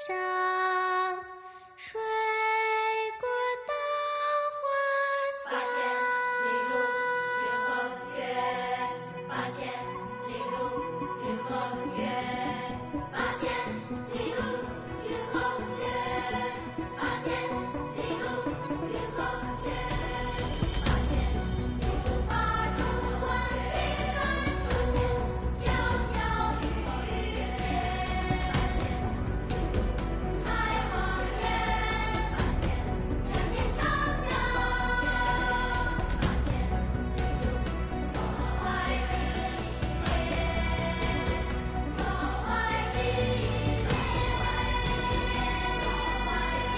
上，水过稻花香。8000里路云和月，8000里路云和月，8000里路云和月，8000里路云和月，8000里路发出欢平安，8000小小雨歇，8000里路开望眼，8000仰天长啸，8000里路左怀吉，左怀吉，左怀吉。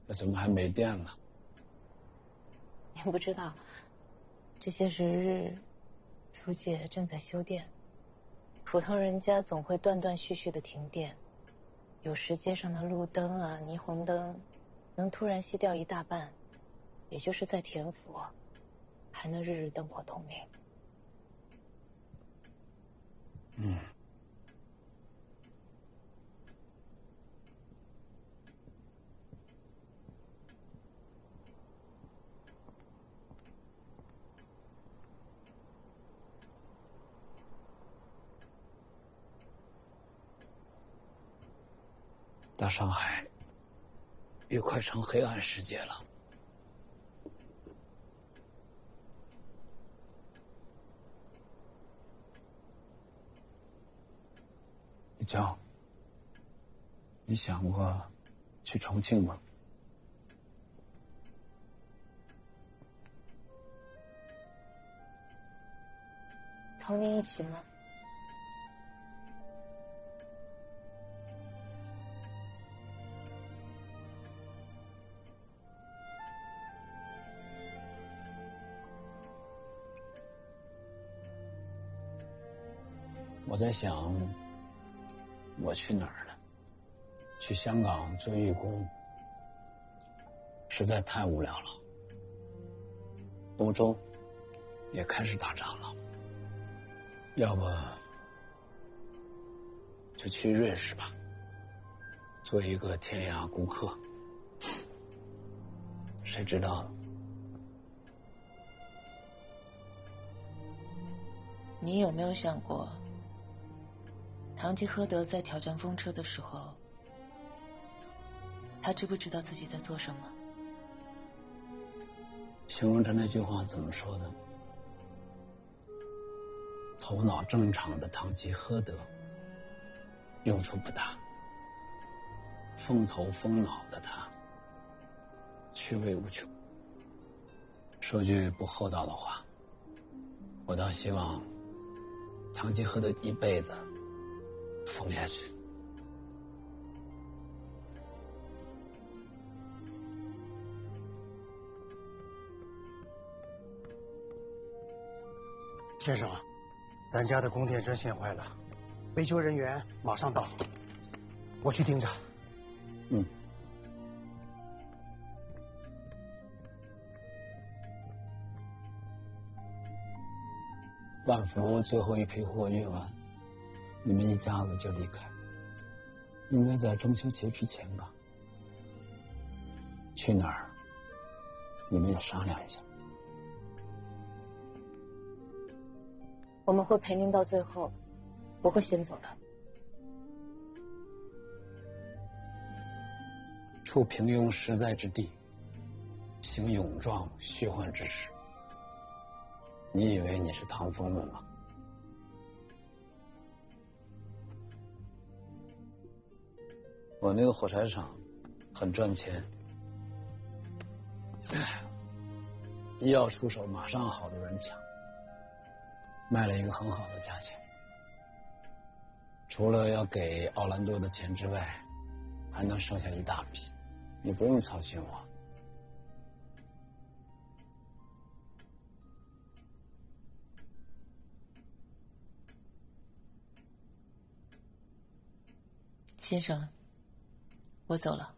这怎么还没电呢？您不知道，这些时日，租界正在修电，普通人家总会断断续续的停电，有时街上的路灯啊、霓虹灯，能突然熄掉一大半，也就是在田府，还能日日灯火通明。大上海也快成黑暗世界了。李娇，你想过去重庆吗？同您一起吗？我在想，我去哪儿呢？去香港做义工，实在太无聊了。欧洲也开始打仗了，要不就去瑞士吧，做一个天涯孤客。谁知道呢？你有没有想过，堂吉诃德在挑战风车的时候，他知不知道自己在做什么？形容他那句话怎么说的？头脑正常的堂吉诃德用处不大，风头风脑的他趣味无穷。说句不厚道的话，我倒希望堂吉诃德一辈子疯下去。先生，咱家的供电针线坏了，维修人员马上到，我去盯着。万福最后一批货运完，你们一家子就离开，应该在中秋节之前吧？去哪儿？你们也商量一下。我们会陪您到最后，不会先走的。处平庸实在之地，行勇壮虚幻之事。你以为你是唐风的吗？我那个火柴厂很赚钱，一要出手，马上好多人抢，卖了一个很好的价钱。除了要给奥兰多的钱之外，还能剩下一大笔，你不用操心我。先生，我走了。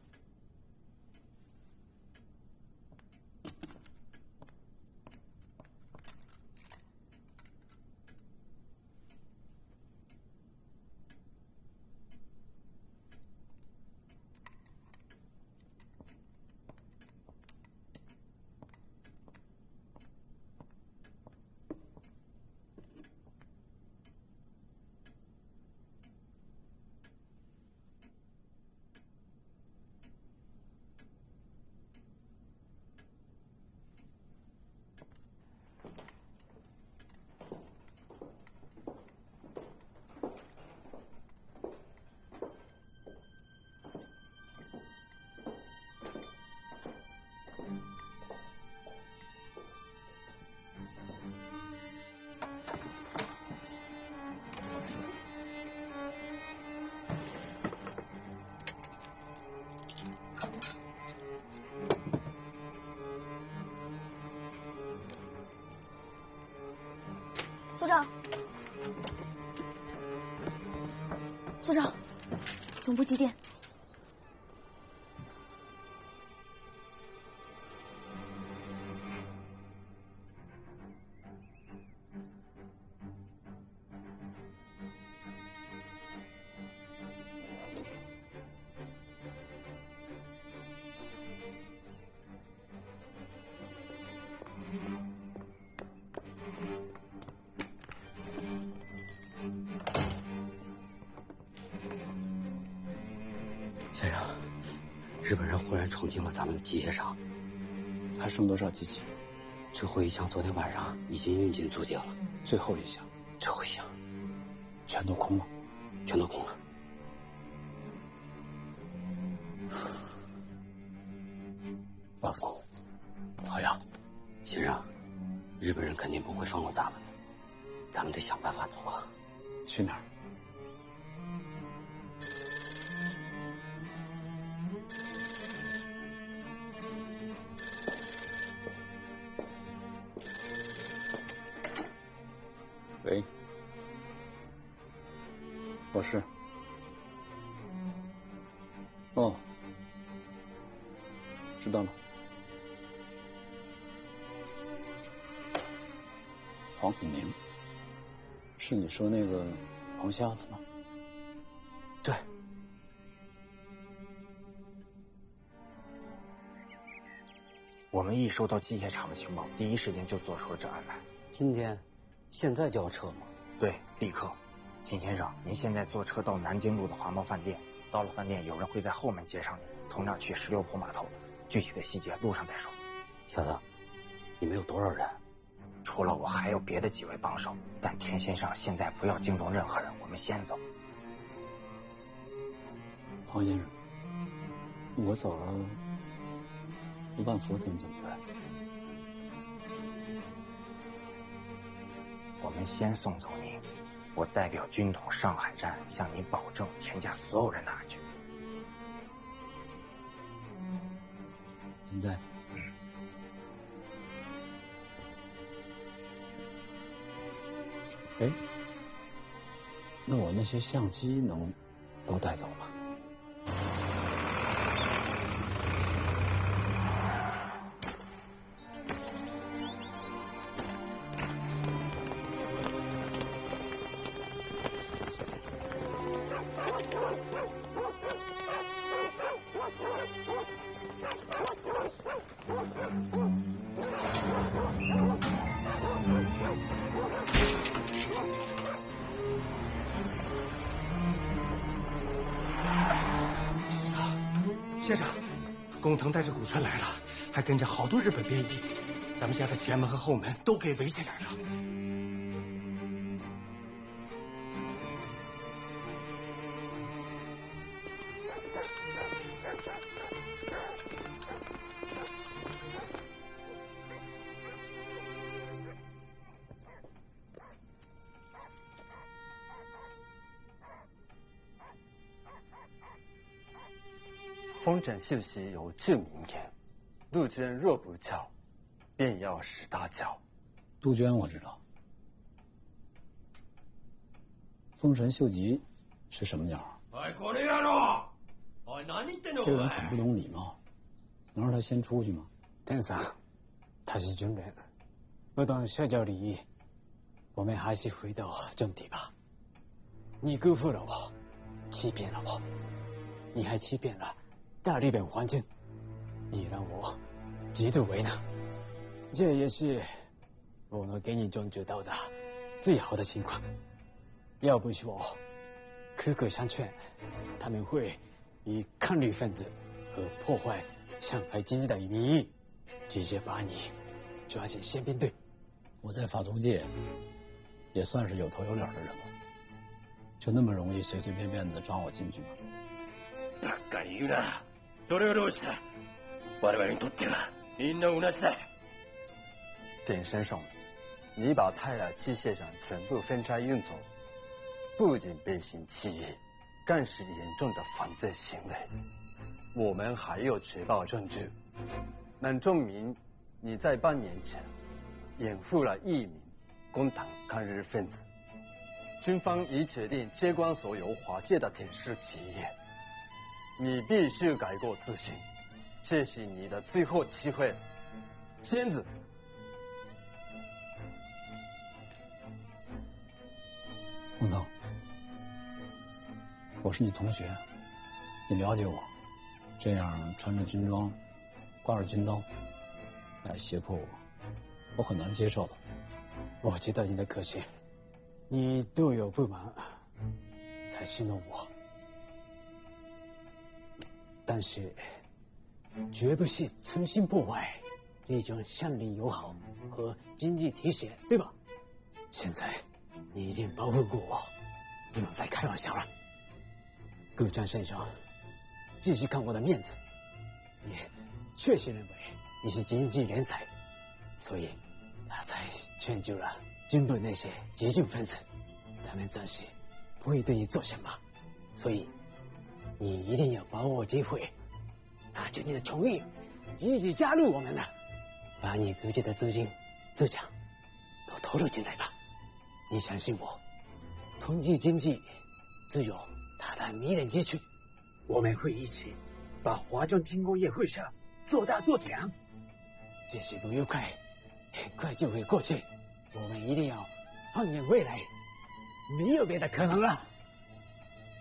组长，组长，总部几点？先生，日本人忽然冲进了咱们的机械厂，还剩多少机器？最后一项昨天晚上已经运进租界了。最后一项，最后一项，全都空了，全都空了。老冯，好样！先生，日本人肯定不会放过咱们的，咱们得想办法走啊。去哪儿？喂，我是。哦，知道了。黄子明，是你说那个黄瞎子吗？对。我们一收到机械厂的情报，第一时间就做出了这安排。今天，现在就要撤吗？对，立刻。田先生，您现在坐车到南京路的华贸饭店，到了饭店，有人会在后门接上你，同样去16铺码头。具体的细节路上再说。小子，你们有多少人？除了我，还有别的几位帮手。但田先生现在不要惊动任何人，我们先走。黄先生，我走了，万福他们怎么办？我们先送走您，我代表军统上海站向您保证田家所有人的安全。现在，哎，那我那些相机能都带走吗？先生，工藤带着古川来了，还跟着好多日本便衣，咱们家的前门和后门都给围起来了。丰臣秀吉有句名言：“杜鹃若不叫，便要使他叫。”杜鹃我知道，丰臣秀吉是什么鸟？这个人很不懂礼貌，能让他先出去吗？天上，他是军人，不懂社交礼仪。我们还是回到正题吧。你辜负了我，欺骗了我，你还欺骗了大日本皇军，你让我极度为难。这也是我能给你争取到的最好的情况。要不是我苦口相劝，他们会以抗日分子和破坏上海经济的名义，直接把你抓进宪兵队。我在法租界也算是有头有脸的人了，就那么容易随随便便的抓我进去吗？ばっかり言うな。それをどうした？我々にとってはみんな同じだ。简先生，你把泰来机械厂全部分拆运走，不仅背信弃义，更是严重的犯罪行为。我们还有确凿证据，能证明你在半年前掩护了1名共党抗日分子。军方已决定接管所有华界的铁石企业，你必须改过自新，这是你的最后机会了，仙子。红灯，我是你同学，你了解我，这样穿着军装，挂着军刀来胁迫我，我很难接受的。我知道你的个性，你都有不满，才戏弄我，但是绝不是存心破坏这种乡邻友好和经济提携，对吧？现在你已经保护过我，不能再开玩笑了。顾江先生继续看我的面子，也确实认为你是经济人才，所以他才劝救了军部那些激进分子，他们暂时不会对你做什么，所以你一定要把握机会，拿出你的诚意，积极加入我们的，把你自己的资金、资产都投入进来吧。你相信我，统计经济自有它的迷人之处，我们会一起把华中轻工业会社做大做强。这些不愉快很快就会过去，我们一定要放眼未来，没有别的可能了。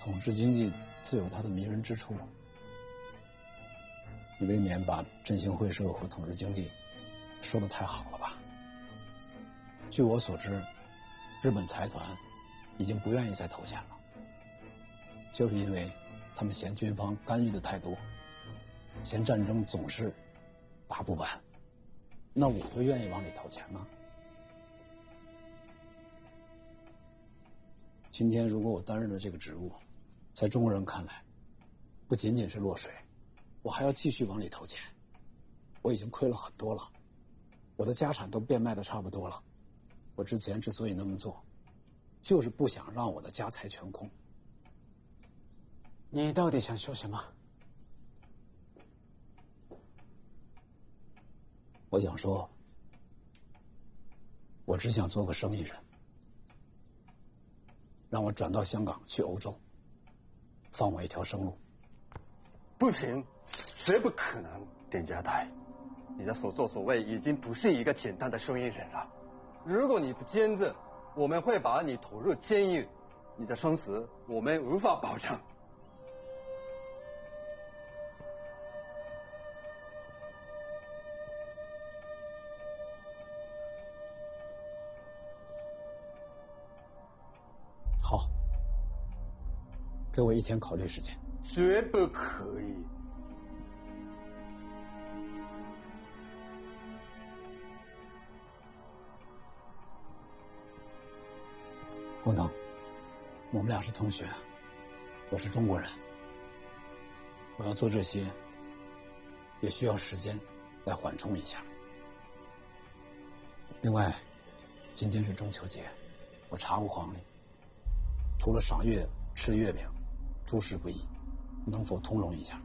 统治经济自有它的迷人之处，你未免把振兴会社和统治经济说得太好了吧？据我所知，日本财团已经不愿意再投钱了，就是因为他们嫌军方干预的太多，嫌战争总是打不完。那我会愿意往里投钱吗？今天如果我担任了这个职务，在中国人看来，不仅仅是落水，我还要继续往里投钱。我已经亏了很多了，我的家产都变卖的差不多了。我之前之所以那么做，就是不想让我的家财全空。你到底想说什么？我想说，我只想做个生意人，让我转到香港去欧洲，放我一条生路。不行，绝不可能，田家代，你的所作所为已经不是一个简单的生意人了。如果你不坚持，我们会把你投入监狱，你的生死我们无法保证。好，给我1天考虑时间。绝不可以。工藤，我们俩是同学，我是中国人，我要做这些，也需要时间来缓冲一下。另外，今天是中秋节，我查过黄历，除了赏月、吃月饼，诸事不宜，能否通融一下？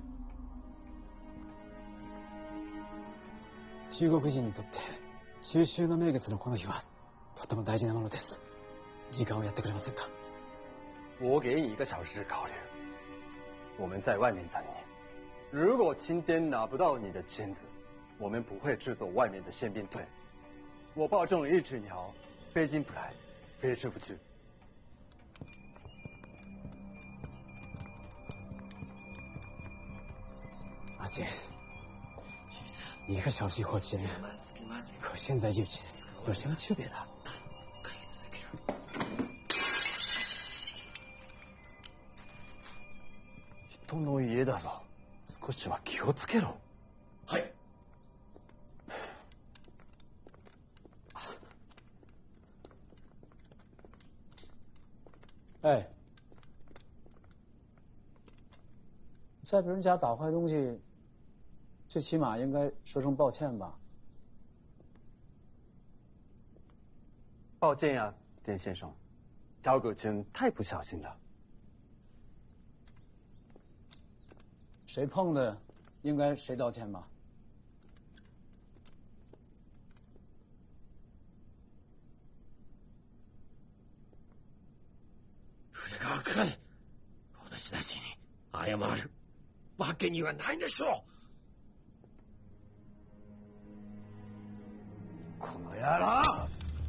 中国人にとって中秋の名月のこの日はとても大事なものです。時間をやってくれませんか？我给你1个小时考虑，我们在外面等你。如果今天拿不到你的签子，我们不会制作外面的宪兵队。我保证一只鸟飞进不来，飞出不去。阿姐，1个小时后见面，和现在遇见有什么区别的？人の家だぞ。少しは気をつけろ。はい。哎，在别人家打坏东西，最起码应该说声抱歉吧？抱歉呀，田先生，赵葛真太不小心了。谁碰的，应该谁道歉吧？古川君、この人たちに謝るわけにはないでしょう。この野郎！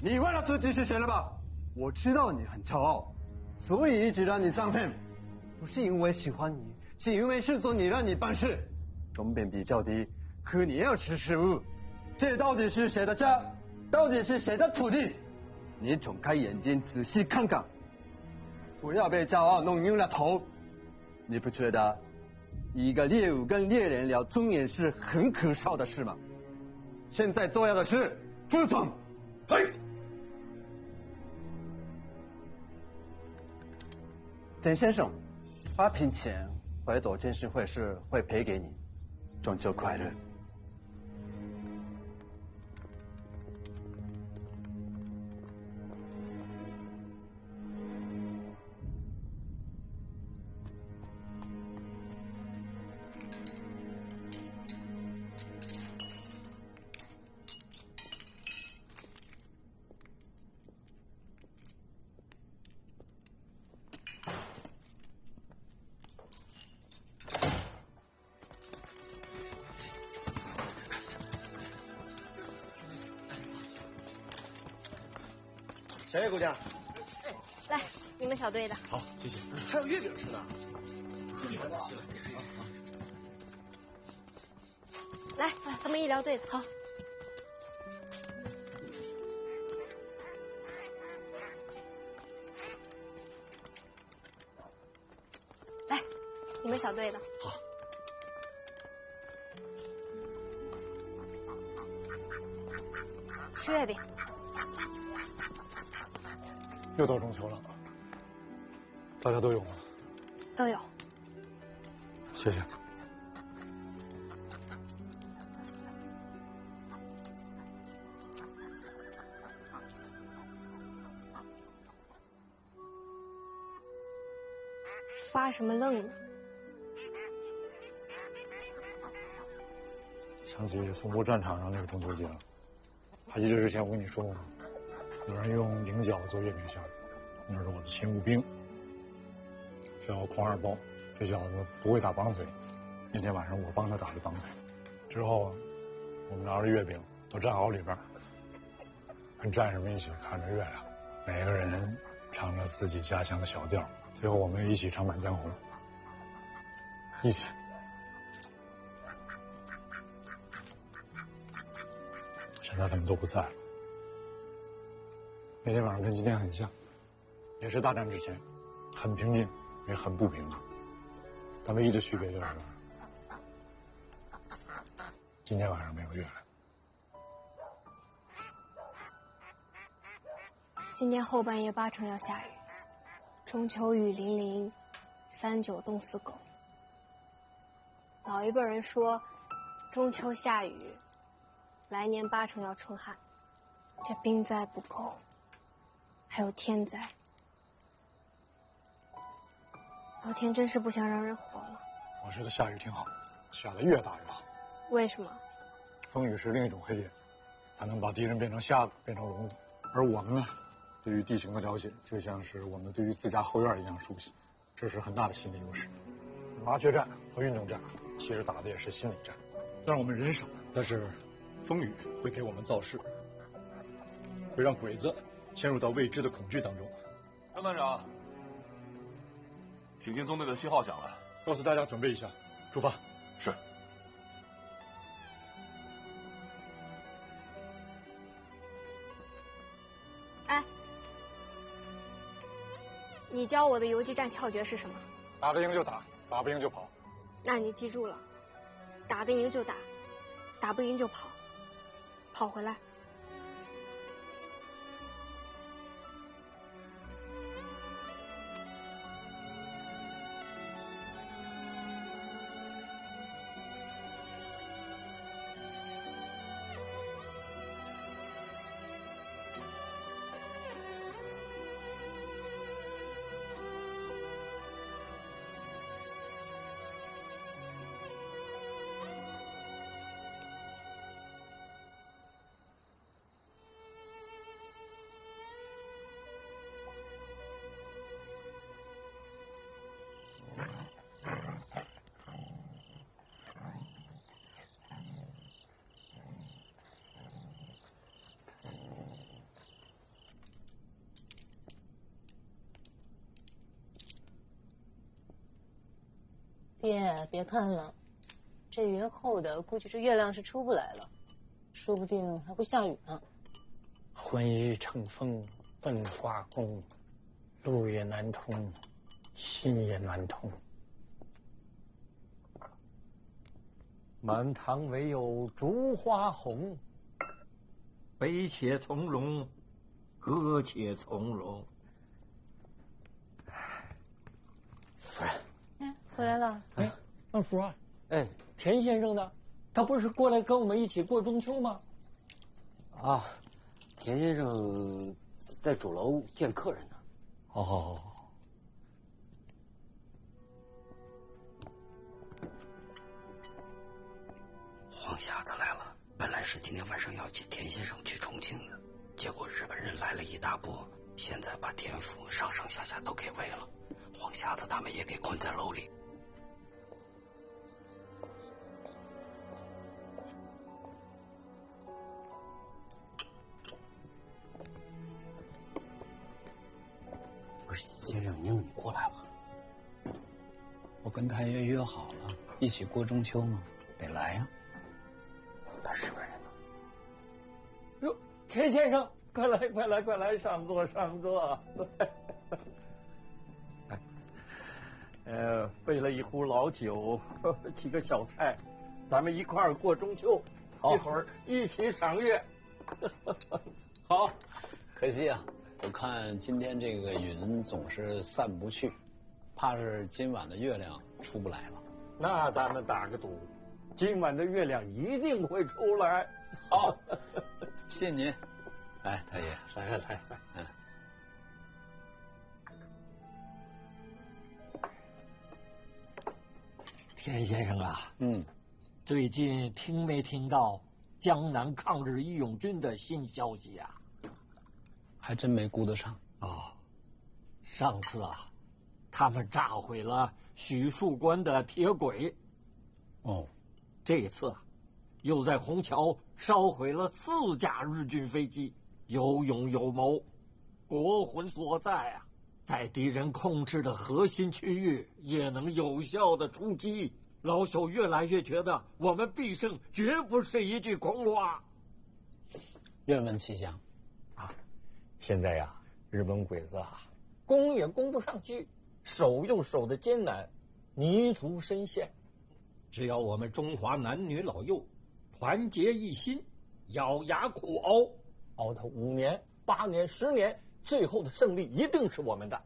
你忘了自己是谁了吧？我知道你很骄傲，所以一直让你上分，不是因为喜欢你，是因为世宗你让你办事，东边比较低，可你要识时务。这到底是谁的家？到底是谁的土地？你睁开眼睛仔细看看，不要被骄傲弄晕了头。你不觉得一个猎物跟猎人聊尊严是很可笑的事吗？现在重要的是服从。嘿。田先生，发品前回头监事会是会赔给你。中秋快乐！小叶姑娘，来，你们小队的。好，谢谢。还有月饼吃呢。来，咱们医疗队的。好。来，你们小队的。好。吃月饼。又到中秋了，大家都有吗？都有。谢谢。发什么愣呢？想起松坡战场上那个中秋节了，还记得之前我跟你说过吗？有人用菱角做月饼馅，那是我的勤务兵，叫孔二包。这小子不会打绑匪，那天晚上我帮他打的绑匪。之后，我们拿着月饼都站好里边，跟战士们一起看着月亮，每个人唱着自己家乡的小调，最后我们一起唱《满江红》，一起。现在他们都不在了。那天晚上跟今天很像，也是大战之前，很平静，也很不平静。但唯一的区别就是，今天晚上没有月亮。今天后半夜8成要下雨，中秋雨霖霖，39冻死狗。老一辈人说，中秋下雨，来年8成要春旱。这兵灾不够，还有天灾。老天真是不想让人活了。我觉得下雨挺好，下得越大越好。为什么？风雨是另一种黑夜，它能把敌人变成瞎子，变成聋子。而我们呢，对于地形的了解，就像是我们对于自家后院一样熟悉，这是很大的心理优势。麻雀战和运动战，其实打的也是心理战。虽然我们人少，但是风雨会给我们造势，会让鬼子陷入到未知的恐惧当中。张团长，挺进纵队的信号响了，告诉大家准备一下，出发。是。哎，你教我的游击战窍诀是什么？打得赢就打，打不赢就跑。那你记住了，打得赢就打，打不赢就跑，跑回来。爹，别看了，这云厚的，估计这月亮是出不来了，说不定还会下雨呢。昏雨成风，分化宫，路也难通，心也难通。满堂唯有烛花红，悲且从容，歌且从容。夫人。回来了。哎，二福啊，哎，田先生呢？他不是过来跟我们一起过中秋吗？啊，田先生在主楼见客人呢。哦。黄匣子来了，本来是今天晚上要接田先生去重庆的，结果日本人来了一大波，现在把田府上上下下都给围了，黄匣子他们也给困在楼里。不是，先生，您过来了。我跟太爷约好了，一起过中秋嘛，得来呀。他是不是人呢？哟，田先生，快来，快来，快来，上座，上座。备了一壶老酒，几个小菜，咱们一块儿过中秋。一会儿一起赏月。好，可惜啊，我看今天这个云总是散不去，怕是今晚的月亮出不来了。那咱们打个赌，今晚的月亮一定会出来。好，谢谢您。来，太爷，来，嗯。田先生啊，嗯，最近听没听到江南抗日义勇军的新消息啊？还真没顾得上。哦，上次啊，他们炸毁了许树关的铁轨。哦，这次啊，又在虹桥烧毁了4架日军飞机，有勇有谋，国魂所在啊！在敌人控制的核心区域也能有效的出击。老朽越来越觉得我们必胜绝不是一句空话。愿闻其详。啊，现在呀，日本鬼子啊，攻也攻不上去，守又守得艰难，泥足深陷。只要我们中华男女老幼团结一心，咬牙苦熬，熬到5年、8年、10年，最后的胜利一定是我们的。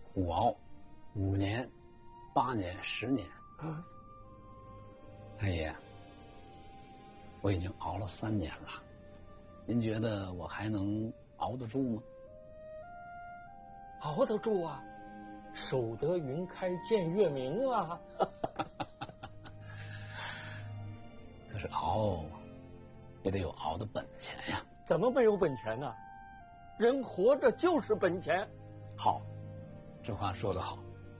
苦熬5年、8年、10年。太爷，我已经熬了3年了，您觉得我还能熬得住吗？熬得住啊，守得云开见月明啊。可是熬，也得有熬的本钱呀。怎么没有本钱呢？人活着就是本钱。好，这话说得好，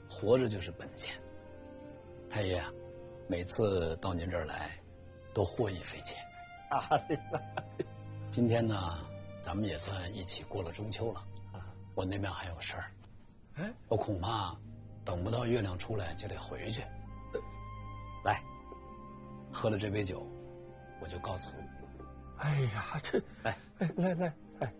活着就是本钱。太爷啊，每次到您这儿来，都获益匪浅。啊，今天呢，咱们也算一起过了中秋了。我那边还有事儿，我恐怕等不到月亮出来就得回去。来，喝了这杯酒，我就告辞。哎呀，这来，来，哎，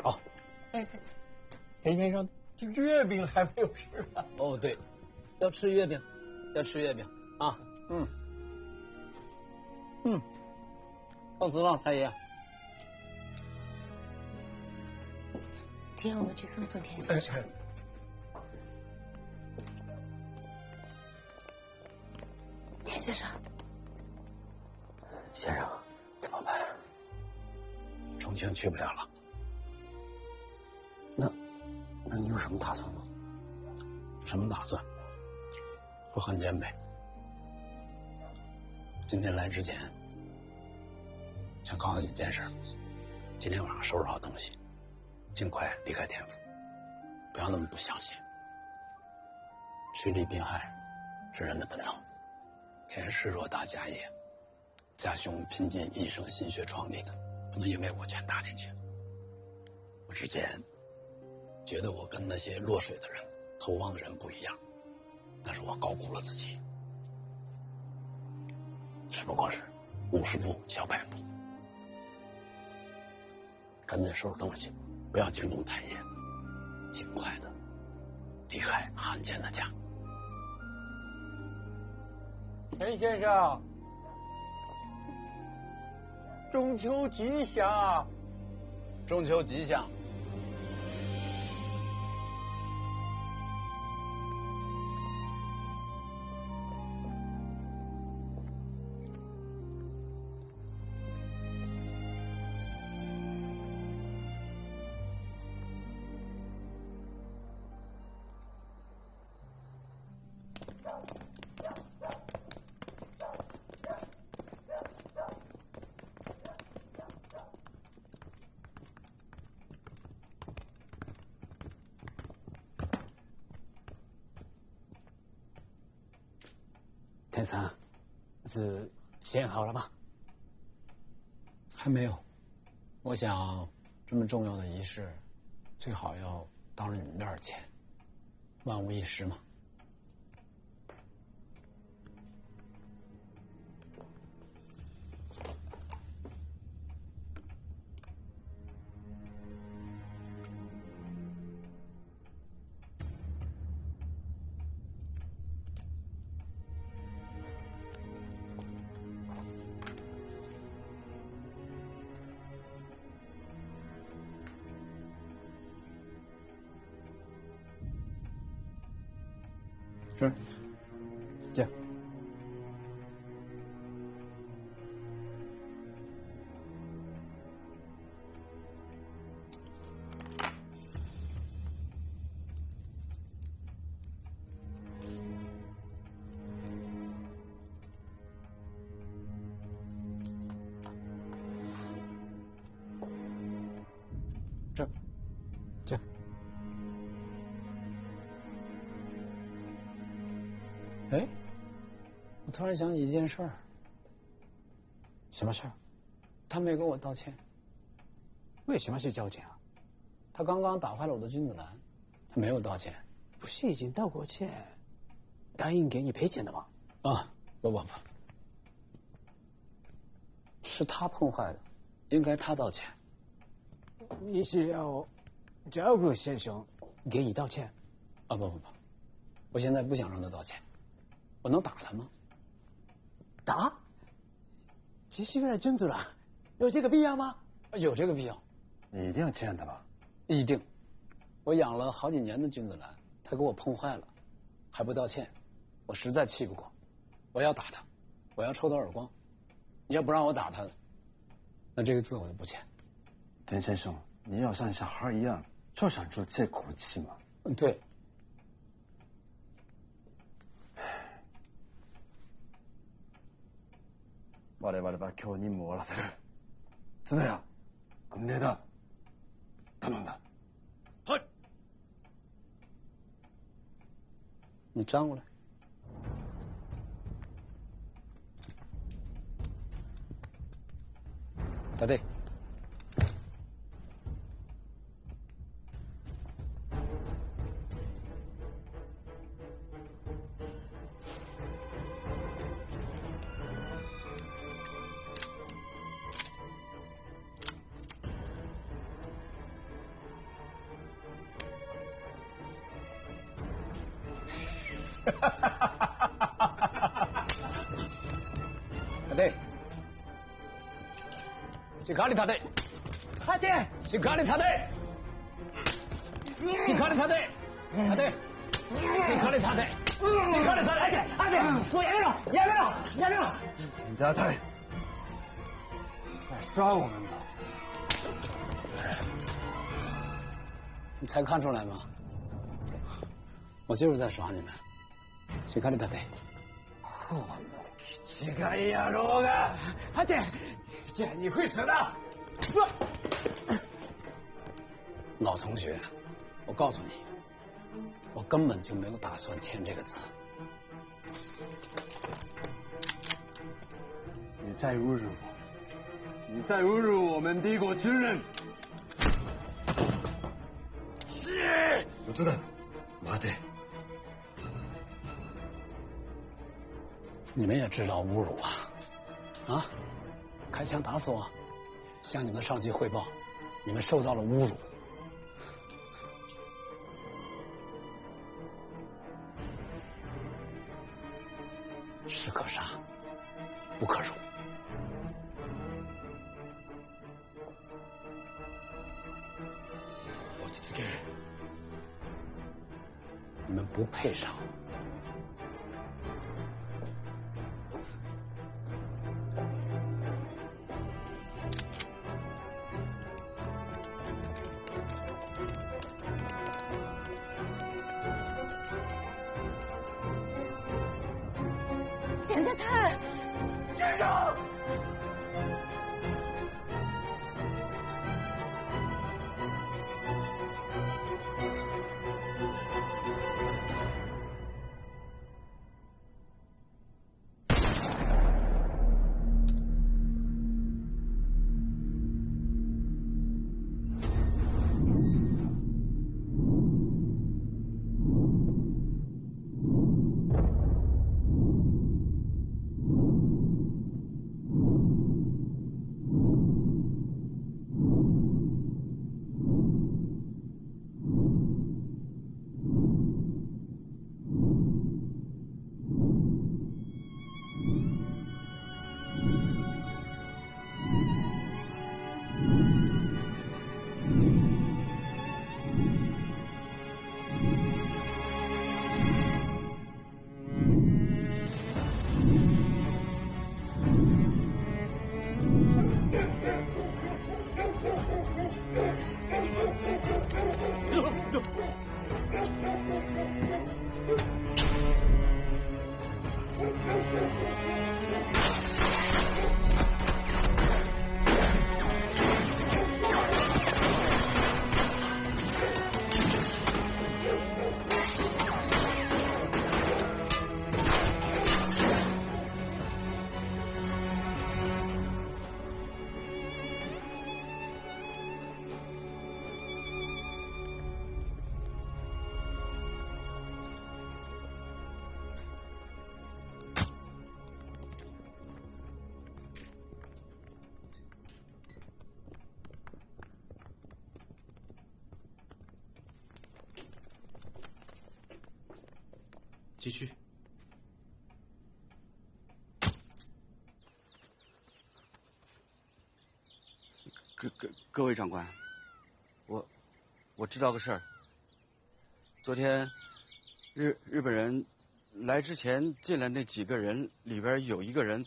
好。哎，田先生，这月饼还没有吃呢。哦，对，要吃月饼，要吃月饼啊。告辞了，太爷。今天我们去送送田先生。田先生，先生，怎么办？重庆去不了了。那你有什么打算吗？什么打算？不汉奸呗。今天来之前，想告诉你一件事，今天晚上收拾好东西，尽快离开天府，不要那么不相信。趋利避害是人的本能。天师偌大家业，家兄拼尽一生心血创立的，不能因为我全搭进去。我之前觉得我跟那些落水的人、投望的人不一样，但是我高估了自己，只不过是50步小100步。赶紧收拾东西，不要惊动太爷，尽快的离开汉奸的家。田先生，中秋吉祥！中秋吉祥！天生，是选好了吗？还没有。我想，这么重要的仪式，最好要当着你面签，万无一失嘛。是，这样。这样。哎，我突然想起一件事儿。什么事儿？他没跟我道歉。为什么是道歉啊？他刚刚打坏了我的君子兰，他没有道歉。不是已经道过歉，答应给你赔钱的吗？啊，不，是他碰坏的，应该他道歉。你是要这个先生给你道歉？啊不，我现在不想让他道歉。我能打他吗？打？只是为了君子兰，有这个必要吗？有这个必要。你一定欠他吧？一定。我养了好几年的君子兰，他给我碰坏了，还不道歉，我实在气不过。我要打他，我要抽他耳光。你要不让我打他，那这个字我就不签。曾先生，你要像小孩一样就想出这口气吗？对。我々は今日任務を終わらせる。角谷、訓令だ。頼んだ。はい。你站过来。大队。大队。しっかり立て。立て。しっかり立て。しっかり立て。立て。しっかり立て。しっかり立て。立て。もうやめろ。やめろ。やめろ。陈家泰，在杀我们吧？你才看出来吗？我就是在耍你们。しっかり立て。この気違い野郎が！阿姐，姐你会死的！老同学，我告诉你，我根本就没有打算签这个字。你在侮辱我！你在侮辱我们帝国军人！是。我知道，待て。你们也知道侮辱啊？啊？开枪打死我，向你们上级汇报，你们受到了侮辱。士可杀，不可辱。落ち着け。你们不配杀我。简家泰，站住！继续。各位长官，我知道个事儿。昨天日本人来之前进来那几个人里边有一个人，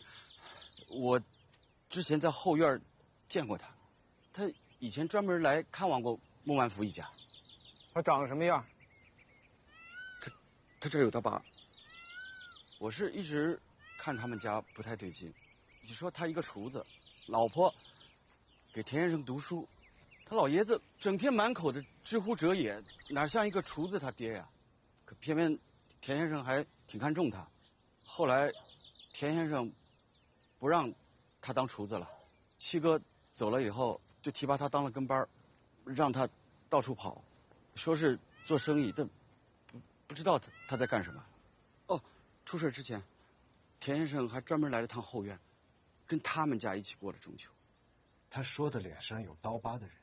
我之前在后院见过他，他以前专门来看望过孟万福一家。他长什么样？他这儿有他爸。我是一直看他们家不太对劲。你说他一个厨子，老婆给田先生读书，他老爷子整天满口的知乎者也，哪像一个厨子他爹呀？可偏偏田先生还挺看重他。后来田先生不让他当厨子了，七哥走了以后，就提拔他当了跟班，让他到处跑，说是做生意，但不知道他在干什么。哦，出事之前，田先生还专门来了趟后院，跟他们家一起过了中秋。他说的脸上有刀疤的人，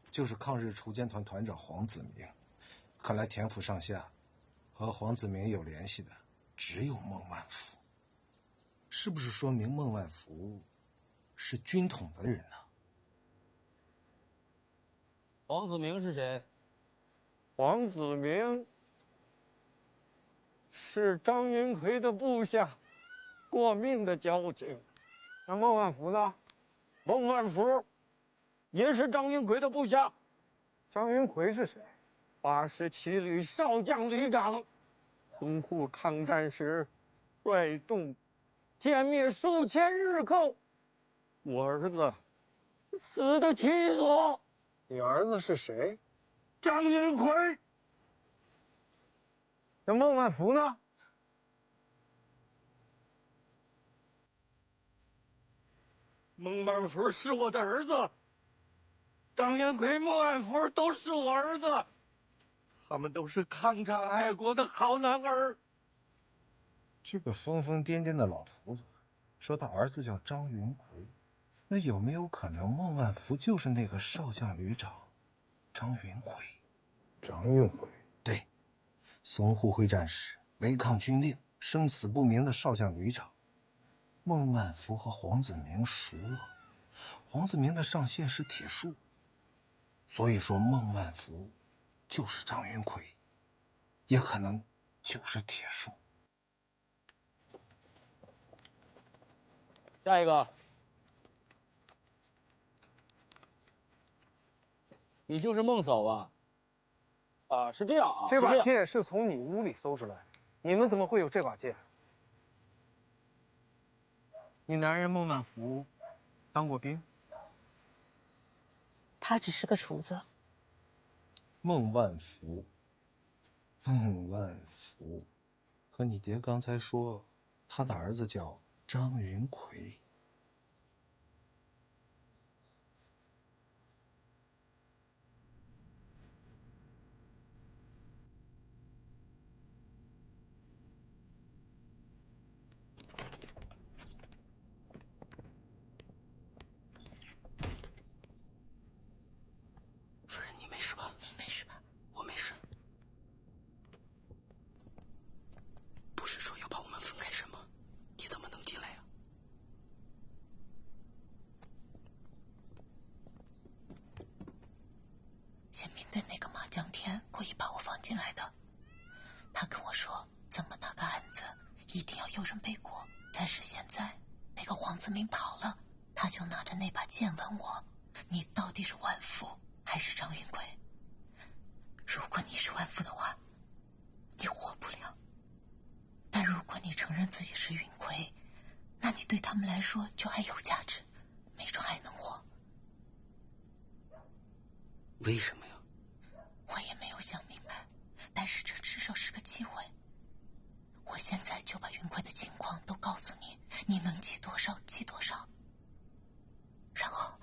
就是抗日锄奸团团长黄子明。看来田府上下和黄子明有联系的只有孟万福，是不是说明孟万福是军统的人呢？黄子明是谁？黄子明是张云奎的部下，过命的交情。那孟万福呢？孟万福也是张云奎的部下。张云奎是谁？87旅少将旅长，淞沪抗战时率动歼灭数千日寇，我儿子死得其所。你儿子是谁？张云奎。那孟万福呢？孟万福是我的儿子，张云奎、孟万福都是我儿子，他们都是抗战爱国的好男儿。这个疯疯癫癫的老头子说他儿子叫张云奎，那有没有可能孟万福就是那个少将旅长张云奎？张云奎，对，淞沪会战时违抗军令、生死不明的少将旅长。孟万福和黄子明熟了，黄子明的上线是铁树，所以说孟万福就是张云奎，也可能就是铁树。下一个，你就是孟嫂吧？啊，是这样啊。这把剑是从你屋里搜出来的，你们怎么会有这把剑？你男人孟万福当过兵？他只是个厨子。孟万福，可你爹刚才说他的儿子叫张云奎。夫人，你没事吧？没事吧？我没事。不是说要把我们分开什么？你怎么能进来呀？先明对那个马江天故意把我放进来的，他跟我说怎么打个案子一定要有人背锅，但是现在那个黄子明跑了，他就拿着那把剑问我，你到底是万福还是张云奎？如果你是万福的话，你活不了；但如果你承认自己是云奎，那你对他们来说就还有价值，没准还能活。为什么呀？我也没有想明白，但是这至少是个机会。我现在就把云奎的情况都告诉你，你能记多少记多少，然后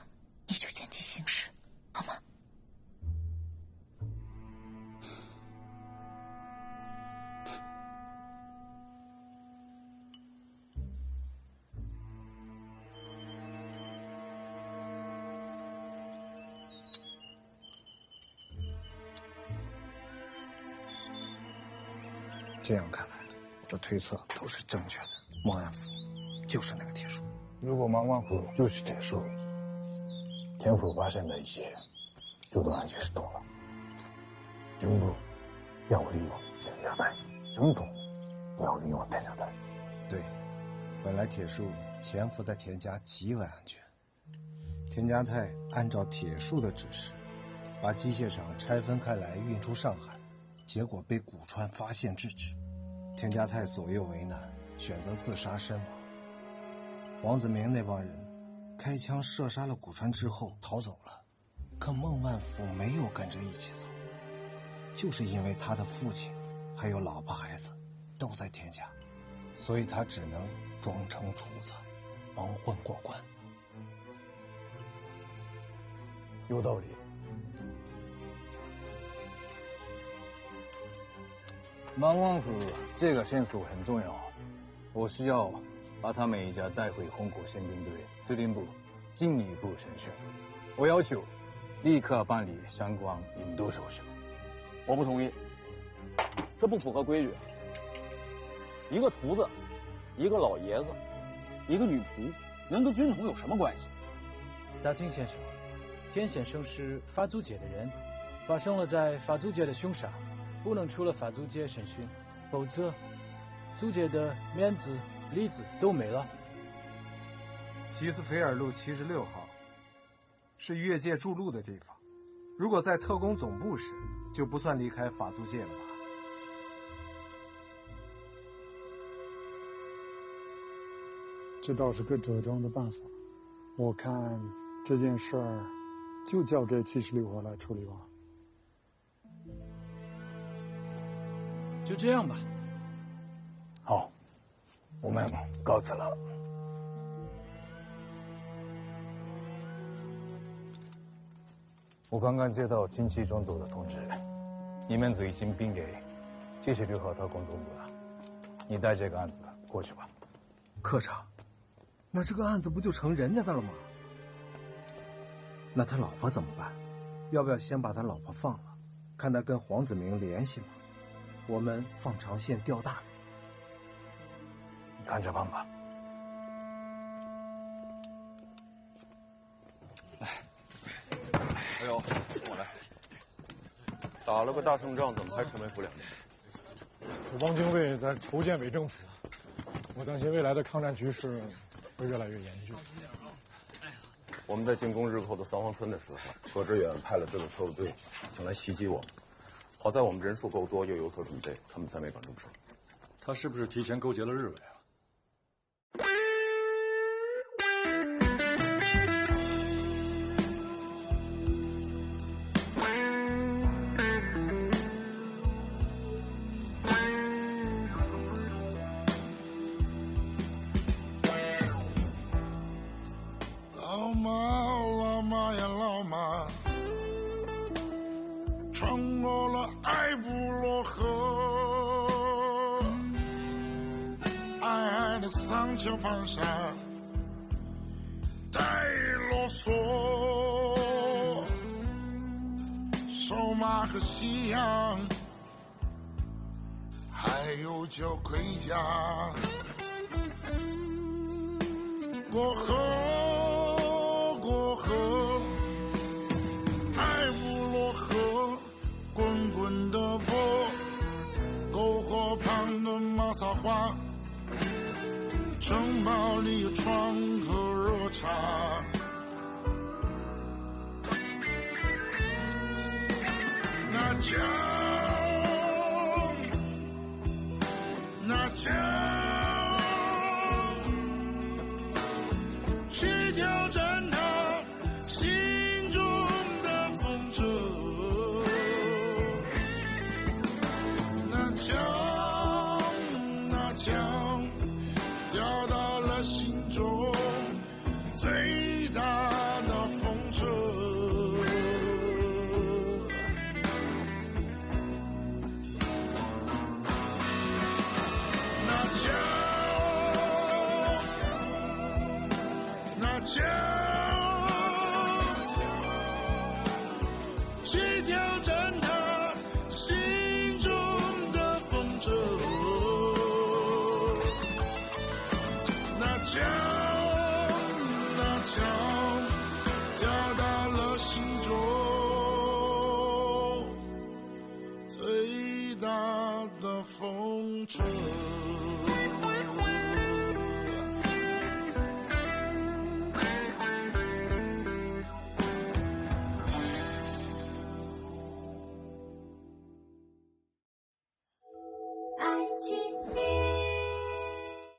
你就见机行事，好吗？这样看来，我的推测都是正确的。孟万福就是那个铁树。如果孟万福就是铁树，田府发生的一切就都能解释通了。军部要利用田家代，军统要利用田家代。对，本来铁树潜伏在田家极为安全，田家泰按照铁树的指示，把机械厂拆分开来运出上海，结果被古川发现制止。田家泰左右为难，选择自杀身亡。王子明那帮人开枪射杀了古川之后逃走了，可孟万福没有跟着一起走，就是因为他的父亲还有老婆孩子都在田家，所以他只能装成厨子，蒙混过关。有道理。孟万福这个线索很重要，我需要把他们一家带回红果宪兵队司令部进一步审讯。我要求立刻办理相关引渡手续。我不同意，这不符合规矩。一个厨子，一个老爷子，一个女仆，能跟军统有什么关系？大金先生，田先生是法租界的人，发生了在法租界的凶杀，不能出了法租界审讯，否则租界的面子、里子都没了。齐斯菲尔路76号是越界筑路的地方，如果在特工总部时，就不算离开法租界了吧？这倒是个折中的办法，我看这件事儿就交给76号来处理吧。就这样吧。好，我们告辞了。我刚刚接到近期中组的通知，你们组已经并给76号特工总部了，你带这个案子过去吧。科长，那这个案子不就成人家的了吗？那他老婆怎么办？要不要先把他老婆放了，看他跟黄子明联系吗？我们放长线钓大鱼。你看着办吧。哎呦，我来。打了个大胜仗，怎么还沉闷不了呢？汪精卫在筹建伪政府，我担心未来的抗战局势会越来越严峻。我们在进攻日寇的三皇村的时候，何志远派了这个特务队想来袭击我们，好在我们人数够多，又有所准备，他们才没敢动手。他是不是提前勾结了日伪啊？老妈呀老妈，穿过了爱布罗河，矮矮的桑丘旁上，带啰嗦，瘦马和夕阳，还有酒盔甲，过河。撒花，城堡里有窗和热茶，那江，那江，去挑战他心中的风车，那江。掉到了心中最大的风车，那江，去挑战他心中的风车。那枪掉到了心中最大的风车。